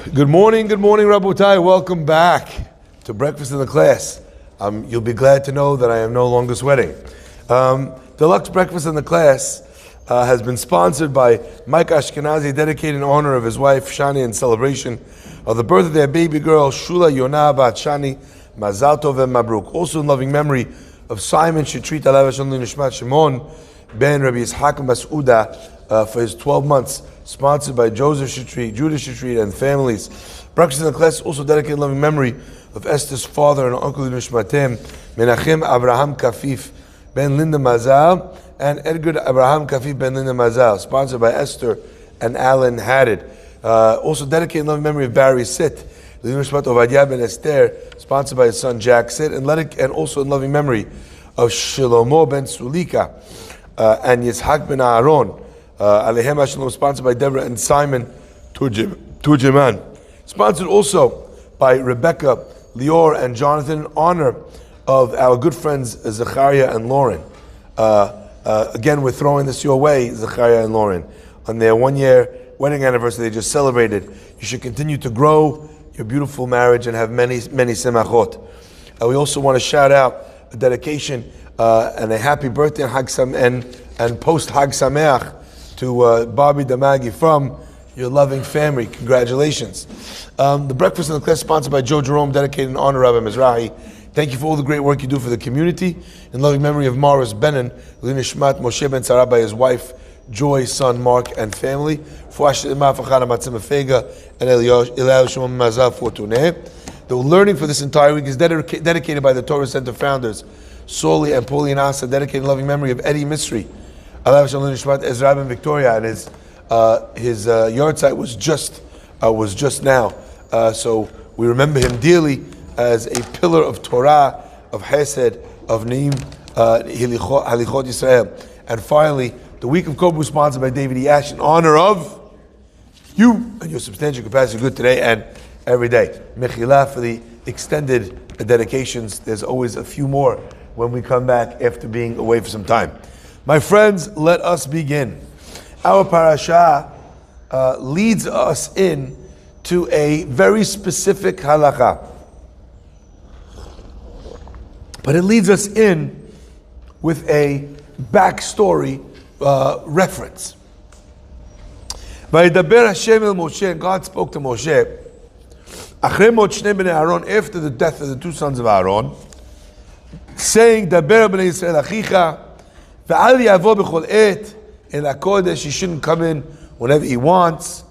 Good morning, Rabotai. Welcome back to Breakfast in the Class. You'll be glad to know that I am no longer sweating. Deluxe Breakfast in the Class has been sponsored by Mike Ashkenazi, dedicated in honor of his wife Shani in celebration of the birth of their baby girl Shula Yonah Bat Shani Mazal Tov and Mabruk. Also in loving memory of Simon Shetrit Alav Shalom Nishmat Shimon Ben Rabbi Yitzhak Masuda for his 12 months. Sponsored by Joseph Shetrit, Judah Shetrit, and families. Breakfast in the Class also dedicated in loving memory of Esther's father and uncle Nishmatem, Menachem Abraham Kafif Ben Linda Mazal, and Edgar Abraham Kafif Ben Linda Mazal, sponsored by Esther and Alan Haddad. Also dedicated in loving memory of Barry Sit, Nishmat Ovadia Ben Esther, sponsored by his son Jack Sit, and also in loving memory of Shlomo Ben Sulika and Yitzhak Ben Aaron. Alehem Hashalom, sponsored by Deborah and Simon Turjiman. Sponsored also by Rebecca, Lior, and Jonathan in honor of our good friends Zachariah and Lauren. Again, we're throwing this your way, Zachariah and Lauren, on their 1-year wedding anniversary they just celebrated. You should continue to grow your beautiful marriage and have many semachot. We also want to shout out a dedication and a happy birthday and post Hag Sameach to Bobby Damagi from your loving family. Congratulations. The Breakfast in the Class sponsored by Joe Jerome, dedicated in honor of Rabbi Mizrahi. Thank you for all the great work you do for the community. In loving memory of Morris Benin, Linishmat Moshe Ben Sarah by his wife, Joy, son Mark, and family. The learning for this entire week is dedicated by the Torah Center founders, Soli and Pauline Asa, dedicated in loving memory of Eddie Misri. Allah Shalom Nishmat Ezra Ben Victoria, and his yard site was just now. So we remember him dearly as a pillar of Torah, of Hesed, of Neim, Halichot Yisrael. And finally, the week of Kobu sponsored by David E. Ash in honor of you and your substantial capacity good today and every day. Mechila for the extended dedications. There's always a few more when we come back after being away for some time. My friends, let us begin. Our parasha leads us in to a very specific halakha. But it leads us in with a backstory reference. Vayidaber Hashem el Moshe, God spoke to Moshe, Acharei Mot shnei bnei Aaron, after the death of the two sons of Aaron, saying, Daber bnei Yisrael achicha, Ve'al yavo b'chol et el hakodesh, he shouldn't come in whenever he wants.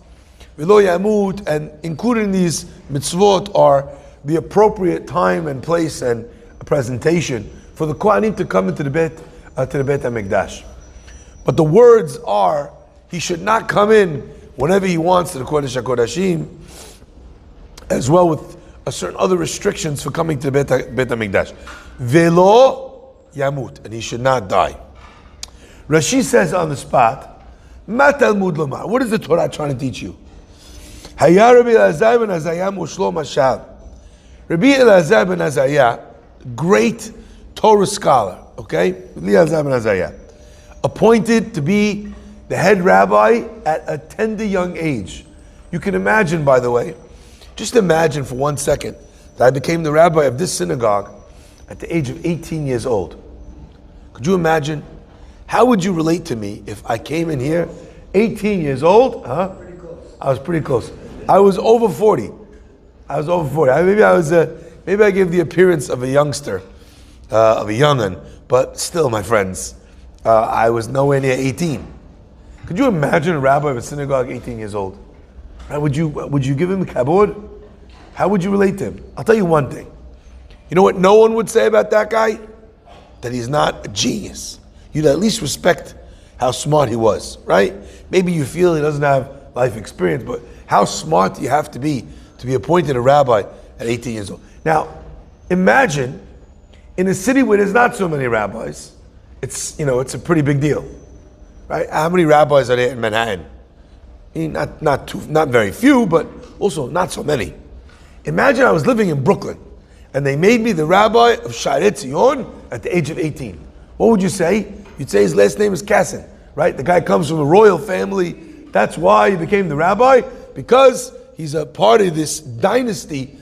V'lo yamut, and included in these mitzvot are the appropriate time and place and presentation for the Kohanim to come into the Beit HaMikdash. But the words are, he should not come in whenever he wants to the Kodesh HaKodashim, as well with a certain other restrictions for coming to the Beit HaMikdash. Ve'lo yamut, and he should not die. Rashi says on the spot, Ma Talmud Lomar, what is the Torah trying to teach you? Haya Rabbi Elazar ben Azariah Moshlo Mashal. Rabbi Elazar ben Azariah, great Torah scholar, okay? Rabbi Elazar ben Azariah, appointed to be the head rabbi at a tender young age. You can imagine, by the way, just imagine for 1 second that I became the rabbi of this synagogue at the age of 18 years old. Could you imagine? How would you relate to me if I came in here 18 years old? Pretty close. I was pretty close. I was over 40. Maybe I gave the appearance of a youngster, of a young'un, but still, my friends, I was nowhere near 18. Could you imagine a rabbi of a synagogue 18 years old? Would you give him kabod? How would you relate to him? I'll tell you one thing. You know what no one would say about that guy? That he's not a genius. You'd at least respect how smart he was, right? Maybe you feel he doesn't have life experience, but how smart do you have to be appointed a rabbi at 18 years old? Now, imagine in a city where there's not so many rabbis, it's a pretty big deal, right? How many rabbis are there in Manhattan? Not very few, but also not so many. Imagine I was living in Brooklyn, and they made me the rabbi of Shaarei Tzion at the age of 18. What would you say? You'd say his last name is Kassin, right? The guy comes from a royal family. That's why he became the rabbi, because He's a part of this dynasty,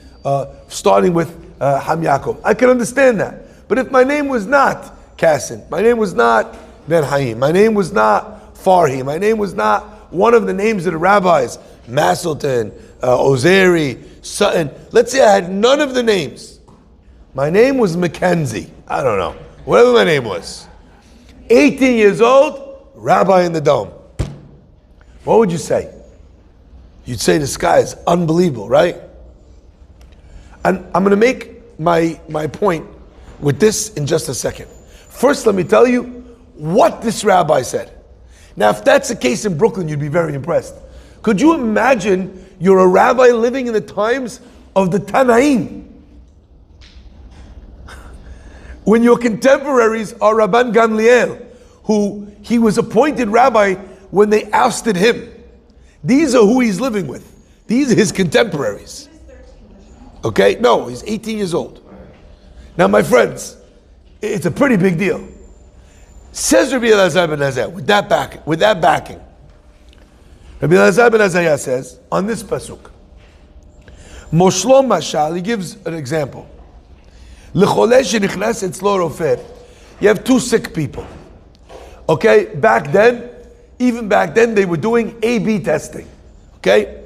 starting with Ham Yaakov. I can understand that. But if my name was not Kassin, my name was not Ben Haim, my name was not Farhi, my name was not one of the names of the rabbis, Maselton, Ozeri, Sutton. Let's say I had none of the names. My name was Mackenzie. I don't know. Whatever my name was. 18 years old, rabbi in the dome. What would you say? You'd say this guy is unbelievable, right? And I'm going to make my point with this in just a second. First, let me tell you what this rabbi said. Now, if that's the case in Brooklyn, you'd be very impressed. Could you imagine you're a rabbi living in the times of the Tanaim? When your contemporaries are Rabban Gamliel, who he was appointed rabbi when they ousted him. These are who he's living with. These are his contemporaries. Okay? No, he's 18 years old. Now, my friends, it's a pretty big deal. Says Rabbi Elazar ben Azariah, with that backing, Rabbi Elazar ben Azariah says, on this pasuk, Moshlo Mashal, he gives an example. You have two sick people. Okay, even back then, they were doing A/B testing. Okay,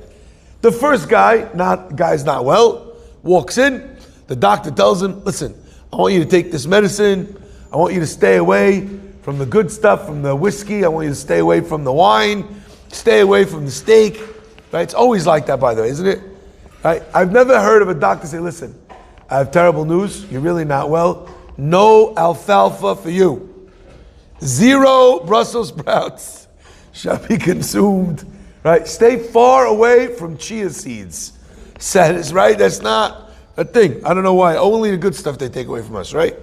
the first guy's not well, walks in. The doctor tells him, "Listen, I want you to take this medicine. I want you to stay away from the good stuff, from the whiskey. I want you to stay away from the wine, stay away from the steak." Right? It's always like that, by the way, isn't it? Right? I've never heard of a doctor say, "Listen, I have terrible news. You're really not well. No alfalfa for you. 0 Brussels sprouts shall be consumed." Right? Stay far away from chia seeds. Says, right? That's not a thing. I don't know why. Only the good stuff they take away from us, right?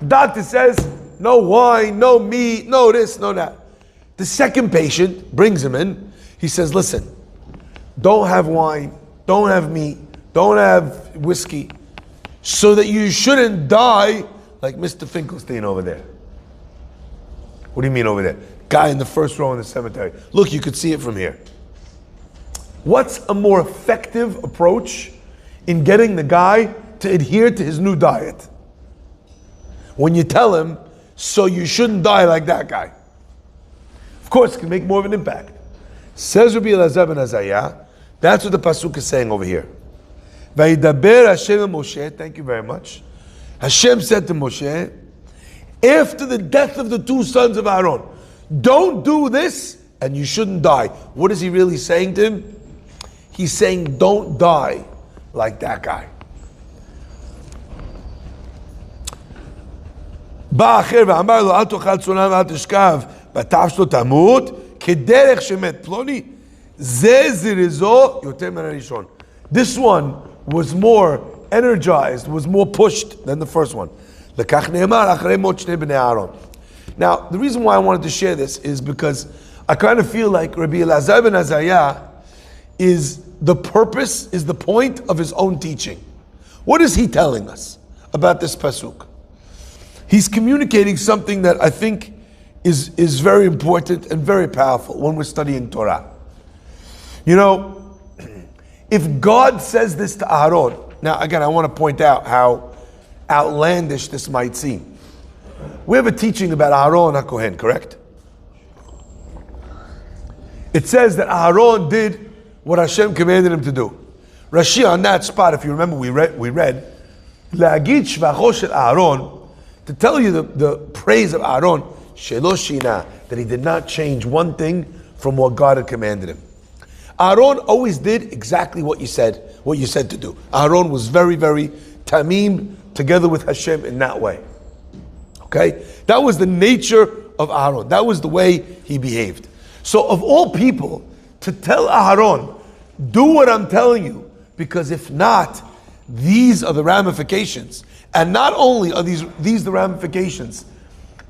Doctor says, no wine, no meat, no this, no that. The second patient brings him in. He says, listen, don't have wine, don't have meat, don't have whiskey, so that you shouldn't die like Mr. Finkelstein over there. What do you mean over there? Guy in the first row in the cemetery. Look, you could see it from here. What's a more effective approach in getting the guy to adhere to his new diet? When you tell him, so you shouldn't die like that guy. Of course, it can make more of an impact. Says Rabbi Elazar ben Azariah, that's what the pasuk is saying over here. Vayidaber Hashem el Moshe, thank you very much. Hashem said to Moshe, after the death of the 2 sons of Aaron, don't do this and you shouldn't die. What is he really saying to him? He's saying don't die like that guy. בא אחר ואמר לו, אל תאכל צונן ואל תשכב, בטף שלו תמות, כדרך שמת פלוני, זה זריזו יותר מן הראשון. This one was more energized, was more pushed than the first one. לקח נאמר, אחרי מות שני בני אהרון. Now, the reason why I wanted to share this is because I kind of feel like Rabbi Elazar ben Azariah is the point of his own teaching. What is he telling us about this pasuk? He's communicating something that I think is very important and very powerful when we're studying Torah. You know, if God says this to Aaron, now again, I want to point out how outlandish this might seem. We have a teaching about Aaron HaKohen, correct? It says that Aaron did what Hashem commanded him to do. Rashi, on that spot, if you remember, we read, La'agid shvacho shel Aaron, to tell you the praise of Aaron, shelo shina, that he did not change one thing from what God had commanded him. Aaron always did exactly what you said to do. Aaron was very, very tamim together with Hashem in that way. Okay? That was the nature of Aaron. That was the way he behaved. So of all people, to tell Aaron, do what I'm telling you, because if not, these are the ramifications. And not only are these the ramifications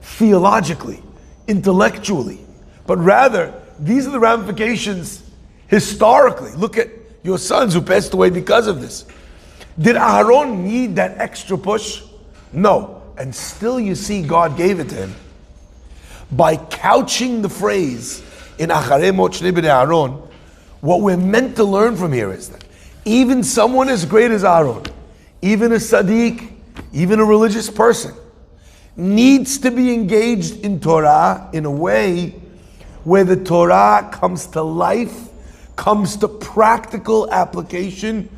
theologically, intellectually, but rather these are the ramifications historically. Look at your sons who passed away because of this. Did Aaron need that extra push? No. And still you see God gave it to him by couching the phrase in Acharei Mot Shnei Bnei Aaron What we're meant to learn from here is that even someone as great as Aaron, even a Sadiq, even a religious person, needs to be engaged in Torah in a way where the Torah comes to life, comes to practical application,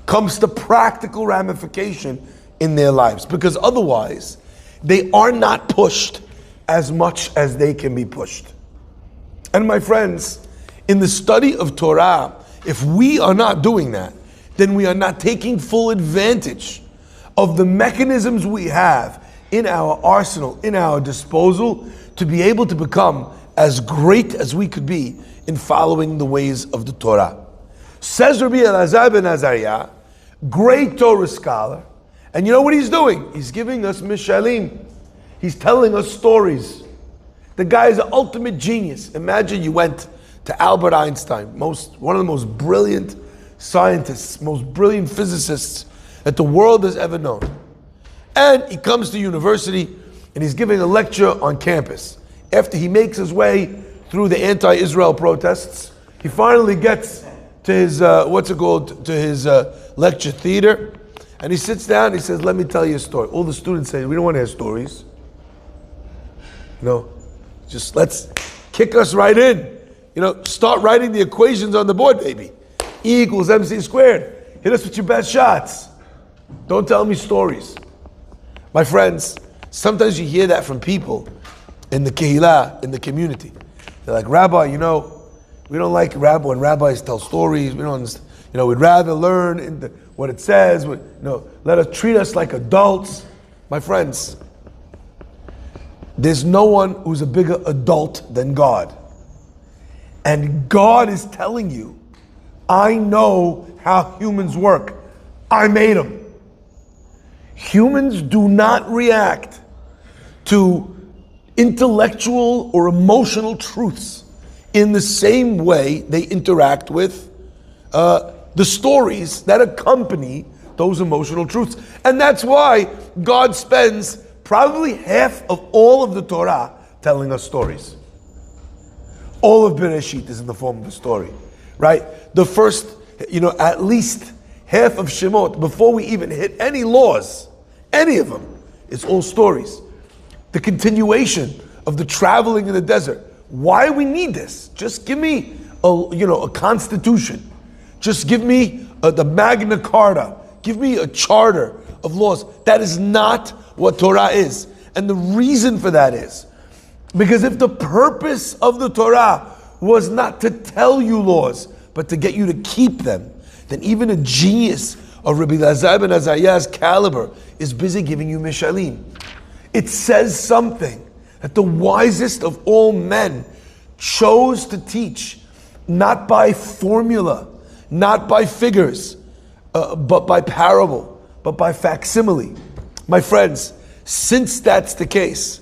comes to practical ramification in their lives. Because otherwise, they are not pushed as much as they can be pushed. And my friends, in the study of Torah, if we are not doing that, then we are not taking full advantage of the mechanisms we have in our arsenal, in our disposal, to be able to become as great as we could be in following the ways of the Torah. Says Rabbi Elazar ben Azariah, great Torah scholar, and you know what he's doing? He's giving us mishalim. He's telling us stories. The guy is an ultimate genius. Imagine you went to Albert Einstein, one of the most brilliant scientists, most brilliant physicists that the world has ever known. And he comes to university and he's giving a lecture on campus. After he makes his way through the anti-Israel protests, he finally gets to his, to his lecture theater, and he sits down and he says, let me tell you a story. All the students say, we don't want to hear stories. No, just let's kick us right in. Start writing the equations on the board, baby. E equals MC squared. Hit us with your best shots. Don't tell me stories. My friends, sometimes you hear that from people in the kehillah, in the community. They're like, Rabbi, we don't like when rabbis tell stories. We don't, we'd rather learn what it says. Let us treat us like adults. My friends, there's no one who's a bigger adult than God. And God is telling you, I know how humans work. I made them. Humans do not react to intellectual or emotional truths in the same way they interact with the stories that accompany those emotional truths. And that's why God spends probably half of all of the Torah telling us stories. All of Bereshit is in the form of a story, right? The first, at least half of Shemot, before we even hit any laws, any of them, it's all stories. The continuation of the traveling in the desert. Why we need this? Just give me a constitution. Just give me the Magna Carta. Give me a charter of laws. That is not what Torah is. And the reason for that is because if the purpose of the Torah was not to tell you laws, but to get you to keep them, then even a genius of Rabbi Elazar ben Azariah's caliber is busy giving you mishalim. It says something that the wisest of all men chose to teach, not by formula, not by figures, but by parable, but by facsimile. My friends, since that's the case,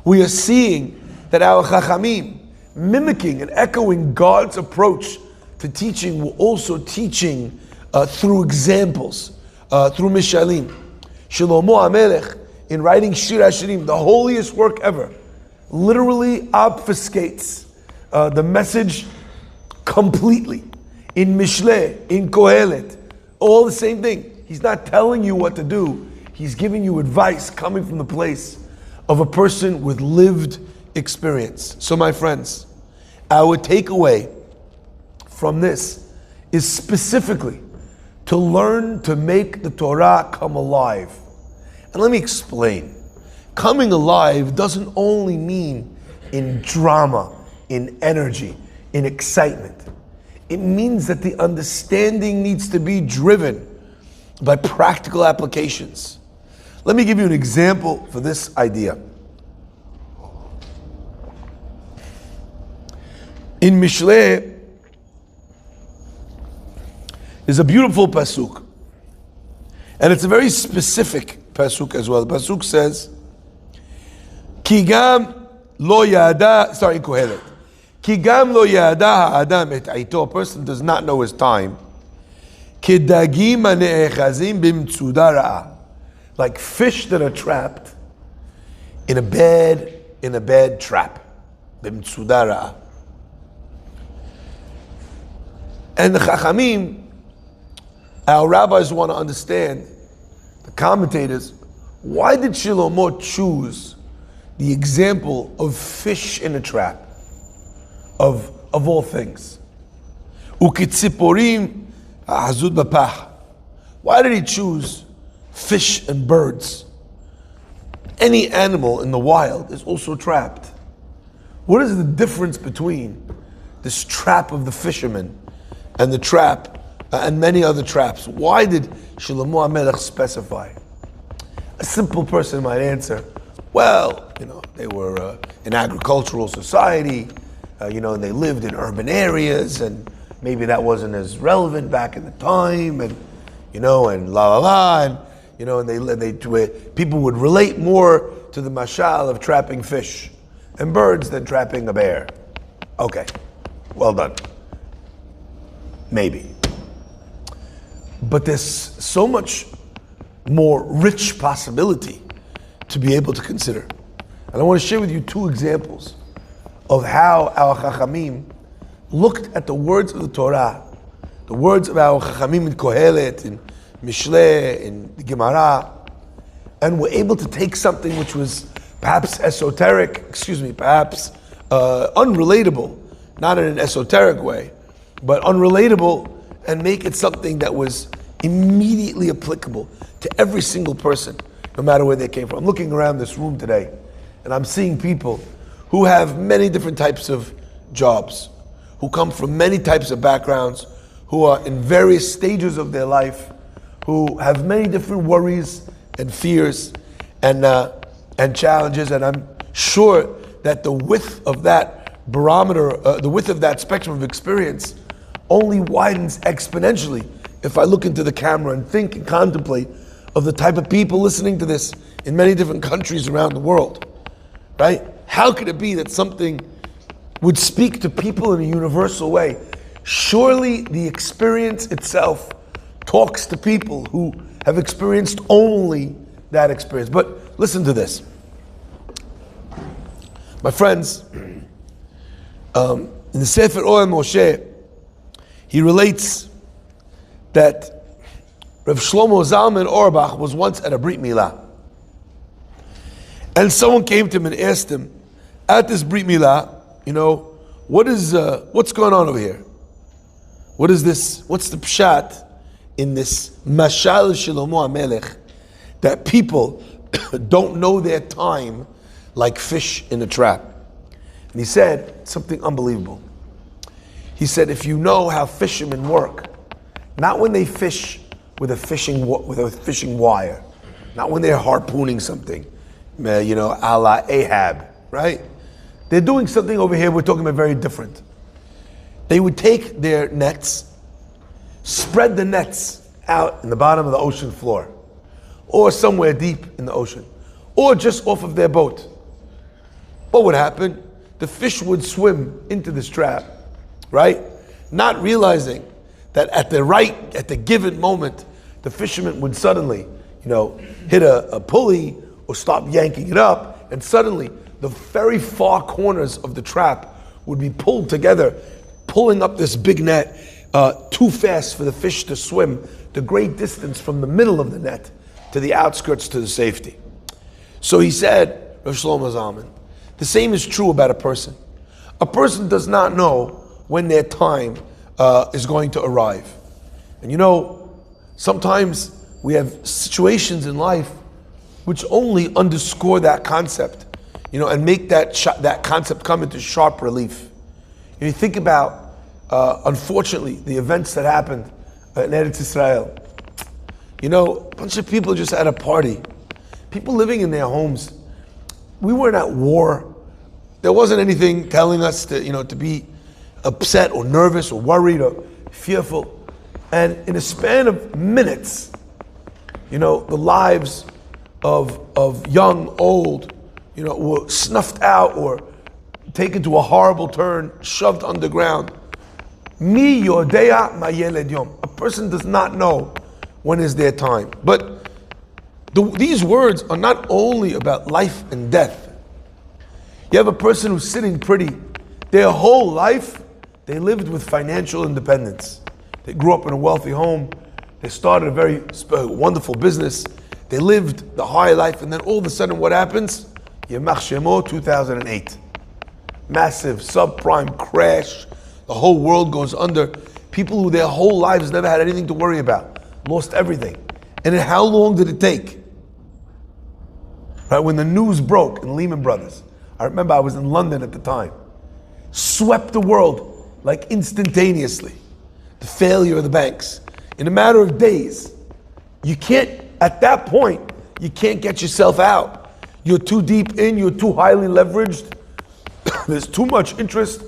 we are seeing that our Chachamim, mimicking and echoing God's approach to teaching, were also teaching through examples, through mishalim. Shlomo HaMelech, in writing Shir HaShirim, the holiest work ever, literally obfuscates the message completely. In Mishleh, in Kohelet, all the same thing. He's not telling you what to do. He's giving you advice coming from the place of a person with lived experience. So my friends, our takeaway from this is specifically to learn to make the Torah come alive. And let me explain. Coming alive doesn't only mean in drama, in energy, in excitement. It means that the understanding needs to be driven by practical applications. Let me give you an example for this idea. In Mishleh, there's a beautiful pasuk. And it's a very specific pasuk as well. The pasuk says, Ki gam lo yada, in Kohelet. Ki gam lo yada ha'adam et aito. A person does not know his time. Kedagim ha'ne'echazim b'mtzuda ra'ah. Like fish that are trapped in a bad trap. B'mtzuda ra'ah. And the Chachamim, our rabbis want to understand, the commentators, why did Shlomo choose the example of fish in a trap, of all things? Ukitziporim hazud bapach. Why did he choose fish and birds? Any animal in the wild is also trapped. What is the difference between this trap of the fisherman and the trap and many other traps? Why did Shlomo HaMelech specify? A simple person might answer, well, they were an agricultural society, and they lived in urban areas, and maybe that wasn't as relevant back in the time, and and and people would relate more to the mashal of trapping fish and birds than trapping a bear. Okay, well done. Maybe. But there's so much more rich possibility to be able to consider. And I want to share with you two examples of how our Chachamim looked at the words of the Torah, the words of our Chachamim in Kohelet, in Mishleh, in the Gemara, and were able to take something which was perhaps perhaps unrelatable, not in an esoteric way, but unrelatable, and make it something that was immediately applicable to every single person, no matter where they came from. I'm looking around this room today, and I'm seeing people who have many different types of jobs, who come from many types of backgrounds, who are in various stages of their life, who have many different worries and fears and challenges. And I'm sure that the width of that barometer, the width of that spectrum of experience only widens exponentially if I look into the camera and think and contemplate of the type of people listening to this in many different countries around the world, right? How could it be that something would speak to people in a universal way? Surely the experience itself talks to people who have experienced only that experience. But listen to this. My friends, in the Sefer Ohel Moshe, he relates that Rav Shlomo Zalman Auerbach was once at a Brit Milah. And someone came to him and asked him, at this Brit Milah, what's going on over here? What is this? What's the pshat in this Mashal Shlomo HaMelech that people don't know their time like fish in a trap? And he said something unbelievable. He said, if you know how fishermen work, not when they fish with a fishing wire, not when they're harpooning something, a la Ahab, right? They're doing something over here, we're talking about very different. They would take their nets, spread the nets out in the bottom of the ocean floor, or somewhere deep in the ocean, or just off of their boat. What would happen? The fish would swim into this trap, right? Not realizing that at the given moment, the fisherman would suddenly, hit a pulley or stop yanking it up, and suddenly the very far corners of the trap would be pulled together, pulling up this big net too fast for the fish to swim the great distance from the middle of the net to the outskirts to the safety. So he said, Rav Shlomo Zalman, the same is true about a person. A person does not know when their time is going to arrive. And sometimes we have situations in life which only underscore that concept, and make that concept come into sharp relief. You think about, unfortunately, the events that happened in Eretz Israel. A bunch of people just at a party, people living in their homes. We weren't at war. There wasn't anything telling us to be upset or nervous or worried or fearful. And in a span of minutes, the lives of young, old, were snuffed out or taken to a horrible turn, shoved underground. Mi yodea ma yeled yom. A person does not know when is their time. But these words are not only about life and death. You have a person who's sitting pretty. Their whole life, they lived with financial independence. They grew up in a wealthy home. They started a very wonderful business. They lived the high life, and then all of a sudden what happens? Acharei Mot, 2008. Massive subprime crash. The whole world goes under. People who their whole lives never had anything to worry about, lost everything. And then how long did it take? Right, when the news broke in Lehman Brothers, I remember I was in London at the time, swept the world like instantaneously. The failure of the banks. In a matter of days, you can't, at that point, you can't get yourself out. You're too deep in, you're too highly leveraged, there's too much interest,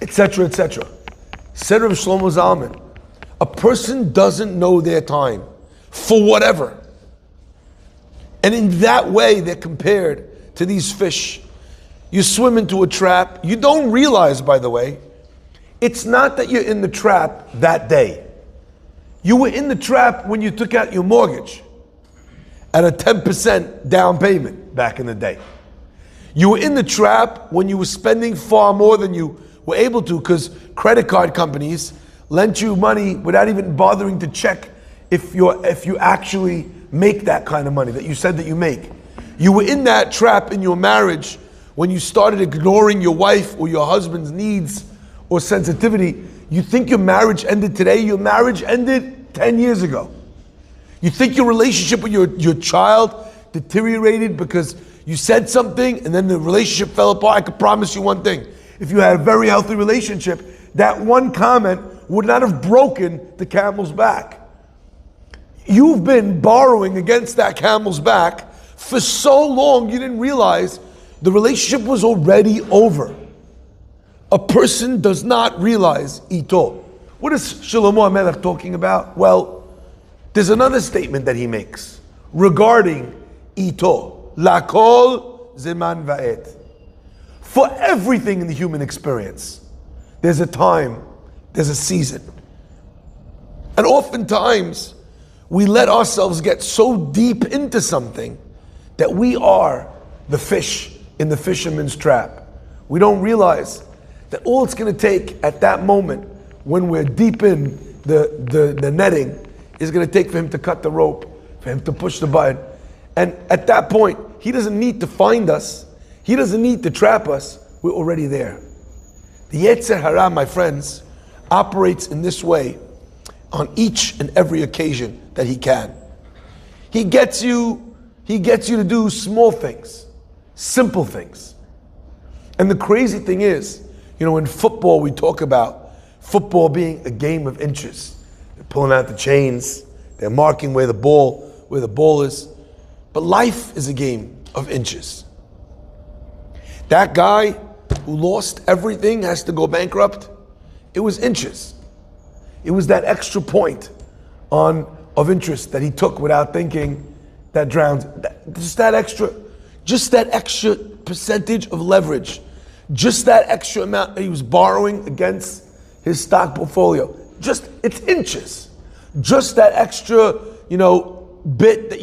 etc., etc. Said Rav Shlomo Zalman, a person doesn't know their time for whatever. And in that way, they're compared to these fish. You swim into a trap. You don't realize, by the way, it's not that you're in the trap that day. You were in the trap when you took out your mortgage at a 10% down payment back in the day. You were in the trap when you were spending far more than you were able to because credit card companies lent you money without even bothering to check if you actually make that kind of money that you said that you make. You were in that trap in your marriage when you started ignoring your wife or your husband's needs or sensitivity. You think your marriage ended today, your marriage ended 10 years ago. You think your relationship with your child deteriorated because you said something and then the relationship fell apart. I can promise you one thing. If you had a very healthy relationship, that one comment would not have broken the camel's back. You've been borrowing against that camel's back for so long you didn't realize the relationship was already over. A person does not realize ito. What is Shlomo HaMelech talking about? Well, there's another statement that he makes regarding ito. Lakol zeman va'et. For everything in the human experience, there's a time, there's a season. And oftentimes, we let ourselves get so deep into something that we are the fish in the fisherman's trap. We don't realize that all it's going to take at that moment when we're deep in the netting is going to take for him to cut the rope, for him to push the button. And at that point, he doesn't need to find us. He doesn't need to trap us. We're already there. The Yetzer Hara, my friends, operates in this way on each and every occasion that he can. He gets you to do small things, simple things. And the crazy thing is, in football we talk about football being a game of inches. They're pulling out the chains, they're marking where the ball is. But life is a game of inches. That guy who lost everything has to go bankrupt. It was inches. It was that extra point of interest that he took without thinking that drowned. Just that extra percentage of leverage. Just that extra amount that he was borrowing against his stock portfolio. It's inches. Just that extra, bit that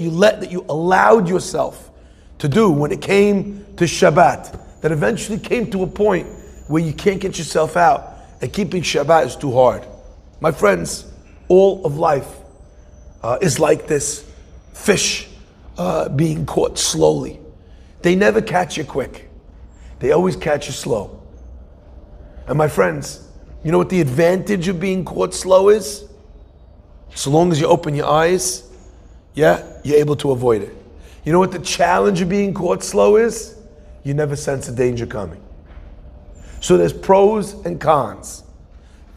you allowed yourself to do when it came to Shabbat, that eventually came to a point where you can't get yourself out, and keeping Shabbat is too hard. My friends, all of life is like this fish being caught slowly. They never catch you quick. They always catch you slow. And my friends, you know what the advantage of being caught slow is? So long as you open your eyes, you're able to avoid it. You know what the challenge of being caught slow is? You never sense the danger coming. So there's pros and cons.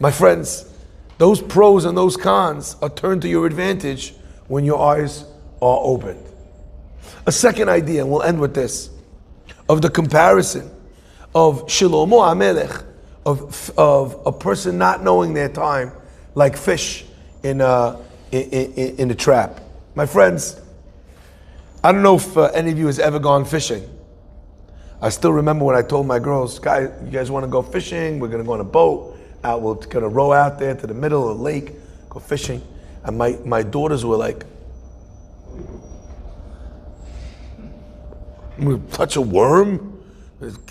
My friends, those pros and those cons are turned to your advantage when your eyes are opened. A second idea, and we'll end with this, of the comparison of Shlomo HaMelech, of a person not knowing their time, like fish in a trap. My friends, I don't know if any of you has ever gone fishing. I still remember when I told my girls, guys, you guys want to go fishing? We're going to go on a boat. We're going to row out there to the middle of the lake, go fishing. And my daughters were like, we touch a worm?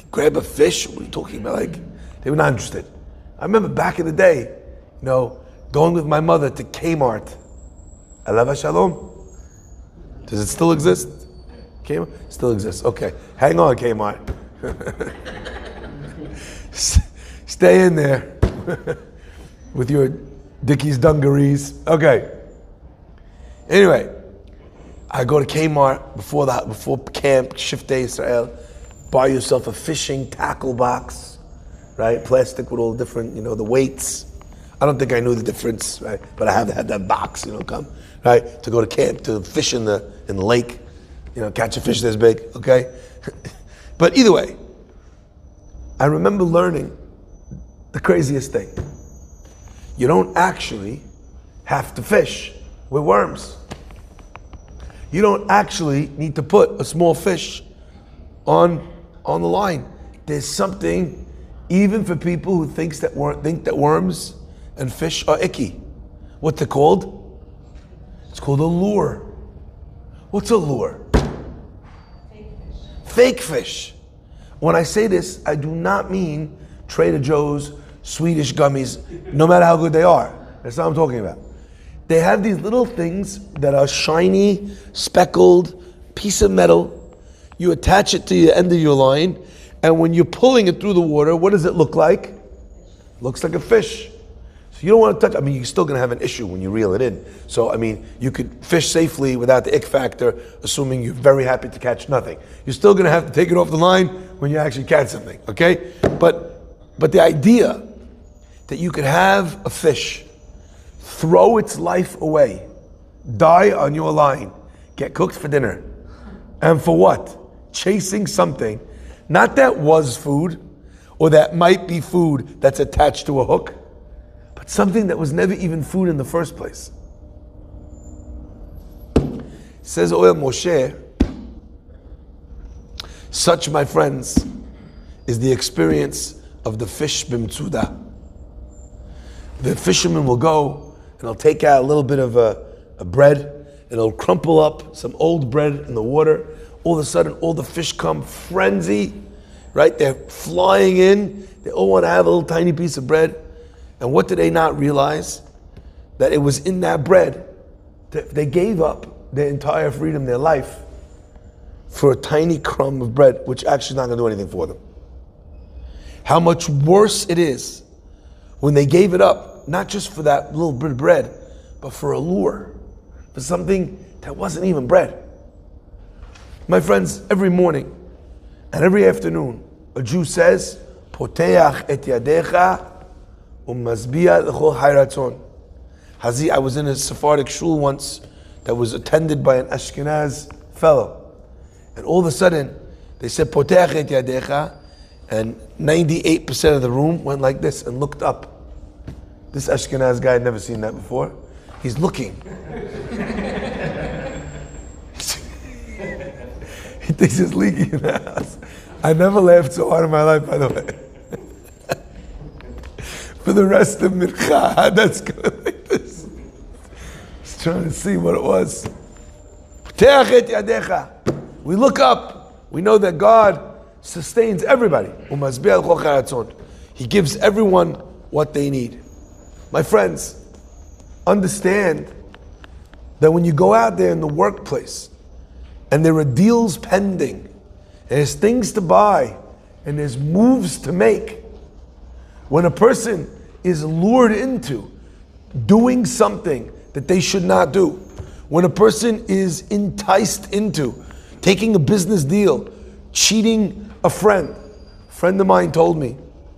Grab a fish? What are you talking about? Like, they were not interested. I remember back in the day, going with my mother to Kmart. Alav Shalom. Does it still exist? Kmart? Still exists. Okay. Hang on, Kmart. Stay in there with your Dickies dungarees. Okay. Anyway, I go to Kmart before camp, Shift Day Israel. Buy yourself a fishing tackle box, right? Plastic with all different, the weights. I don't think I knew the difference, right? But I have had that box, come, right? To go to camp, to fish in the lake, catch a fish this big, okay? But either way, I remember learning the craziest thing. You don't actually have to fish with worms. You don't actually need to put a small fish on the line. There's something, even for people who think that worms and fish are icky. What's it called? It's called a lure. What's a lure? Fake fish. Fake fish. When I say this, I do not mean Trader Joe's Swedish gummies, no matter how good they are. That's not what I'm talking about. They have these little things that are shiny, speckled, piece of metal. You attach it to the end of your line, and when you're pulling it through the water, what does it look like? Looks like a fish. So you don't want to touch. You're still going to have an issue when you reel it in. So, you could fish safely without the ick factor, assuming you're very happy to catch nothing. You're still going to have to take it off the line when you actually catch something, okay? But the idea that you could have a fish throw its life away, die on your line, get cooked for dinner, and for what? Chasing something, not that was food, or that might be food that's attached to a hook, but something that was never even food in the first place. Says Oel Moshe, such, my friends, is the experience of the fish b'mitzuda. The fisherman will go and he'll take out a little bit of a bread and he'll crumple up some old bread in the water. All of a sudden, all the fish come frenzy, right? They're flying in. They all want to have a little tiny piece of bread. And what did they not realize? That it was in that bread that they gave up their entire freedom, their life, for a tiny crumb of bread, which actually is not going to do anything for them. How much worse it is when they gave it up, not just for that little bit of bread, but for a lure, for something that wasn't even bread. My friends, every morning and every afternoon, a Jew says, Poteach et yadecha umazbiya l'chol hayratzon. Hazi, I was in a Sephardic shul once that was attended by an Ashkenaz fellow. And all of a sudden, they said, Poteach et yadecha, and 98% of the room went like this and looked up. This Ashkenaz guy had never seen that before. He's looking. He thinks it's leaking in the house. I never laughed so hard in my life, by the way. For the rest of Mincha, that's going like this. He's trying to see what it was. We look up. We know that God sustains everybody. He gives everyone what they need. My friends, understand that when you go out there in the workplace and there are deals pending, and there's things to buy, and there's moves to make, when a person is lured into doing something that they should not do, when a person is enticed into taking a business deal, cheating a friend of mine told me,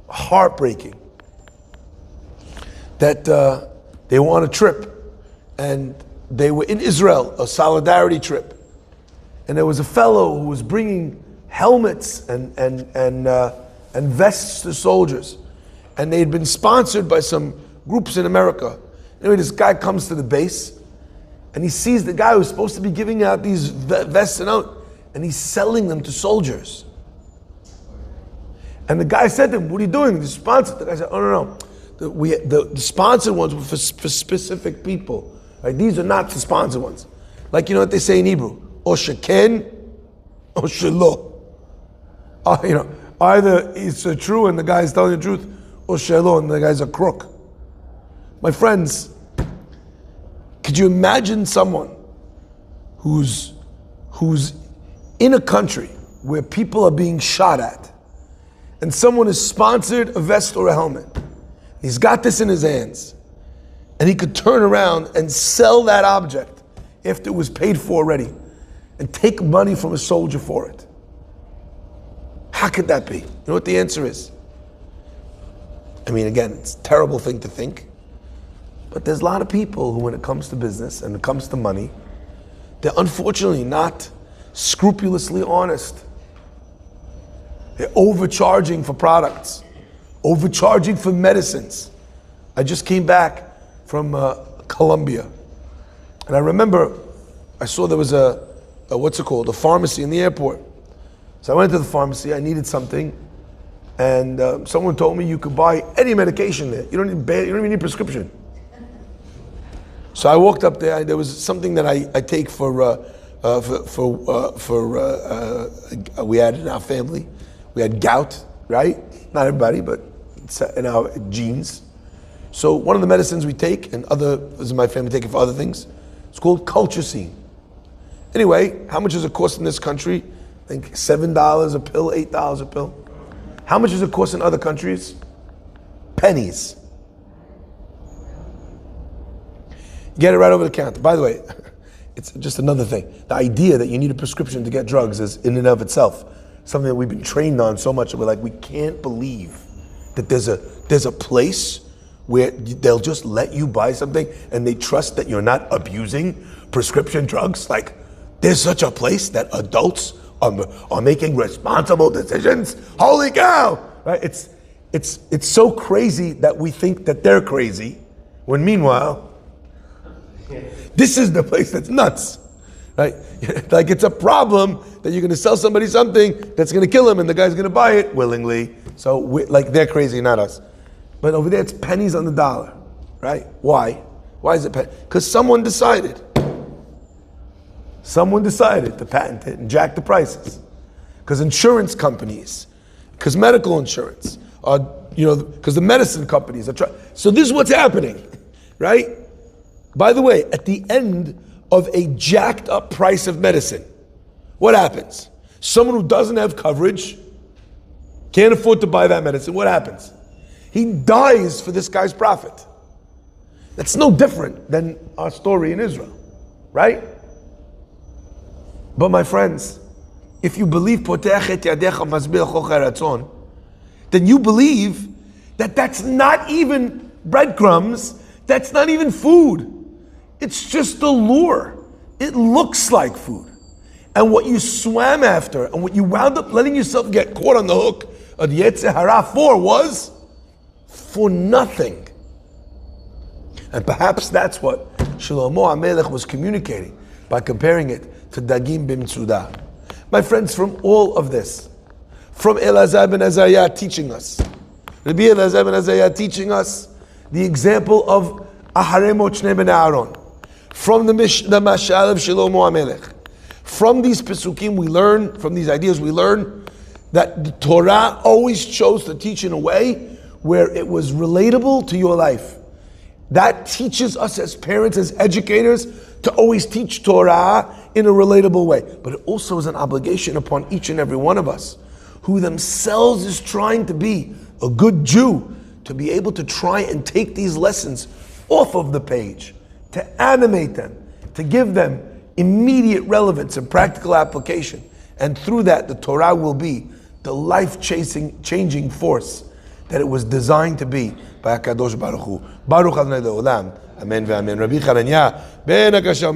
heartbreaking, that they were on a trip and they were in Israel, a solidarity trip, and there was a fellow who was bringing helmets and vests to soldiers, and they had been sponsored by some groups in America. Anyway, this guy comes to the base and he sees the guy who's supposed to be giving out these vests and he's selling them to soldiers. And the guy said to him, "What are you doing? They're sponsored." The guy said, "Oh, no. The sponsored ones were for specific people. Right? These are not the sponsored ones. Like, you know what they say in Hebrew? O sheken, o shelo. Either it's true and the guy is telling the truth, or shelo, and the guy's a crook. My friends, could you imagine someone who's in a country where people are being shot at, and someone has sponsored a vest or a helmet? He's got this in his hands, and he could turn around and sell that object after it was paid for already, and take money from a soldier for it. How could that be? You know what the answer is? I mean, again, it's a terrible thing to think, but there's a lot of people who, when it comes to business and it comes to money, they're unfortunately not scrupulously honest. They're overcharging for products, overcharging for medicines. I just came back from Colombia, and I remember I saw there was a pharmacy in the airport. So I went to the pharmacy, I needed something, and someone told me you could buy any medication there. You don't even need prescription. So I walked up there, there was something that I take we had in our family. We had gout, right? Not everybody, but in our genes. So one of the medicines we take, and others in my family take it for other things, it's called colchicine. Anyway, how much does it cost in this country? I think $7 a pill, $8 a pill. How much does it cost in other countries? Pennies. Get it right over the counter. By the way, it's just another thing. The idea that you need a prescription to get drugs is in and of itself something that we've been trained on so much that we're like, we can't believe that there's a place where they'll just let you buy something and they trust that you're not abusing prescription drugs. Like, there's such a place that adults are making responsible decisions. Holy cow! Right? It's so crazy that we think that they're crazy, when meanwhile, this is the place that's nuts, right? Like, it's a problem that you're going to sell somebody something that's going to kill him, and the guy's going to buy it willingly. So, they're crazy, not us. But over there, it's pennies on the dollar, right? Why? Why is it pennies? Because someone decided to patent it and jack the prices. Because insurance companies, because medical insurance, because the medicine companies are trying. So this is what's happening, right? By the way, at the end of a jacked up price of medicine, what happens? Someone who doesn't have coverage, can't afford to buy that medicine, what happens? He dies for this guy's profit. That's no different than our story in Israel, right? But my friends, if you believe then you believe that that's not even breadcrumbs, that's not even food. It's just a lure. It looks like food. And what you swam after and what you wound up letting yourself get caught on the hook of the Yetzer Hara for was for nothing. And perhaps that's what Shlomo HaMelech was communicating by comparing it to Dagim b'Mitzudah. My friends, from all of this, from Elazar ben Azariah teaching us, Rabbi Elazar ben Azariah teaching us the example of Acharei Mot Shnei Bnei Aaron, from the Mashal of Shlomo HaMelech, from these Pesukim we learn, from these ideas we learn, that the Torah always chose to teach in a way where it was relatable to your life. That teaches us as parents, as educators, to always teach Torah in a relatable way. But it also is an obligation upon each and every one of us, who themselves is trying to be a good Jew, to be able to try and take these lessons off of the page, to animate them, to give them immediate relevance and practical application. And through that, the Torah will be the life-changing force that it was designed to be by HaKadosh Baruch Hu. Baruch Adonai Le'olam. Amen ve'amen. Rabbi Chananya ben Akasha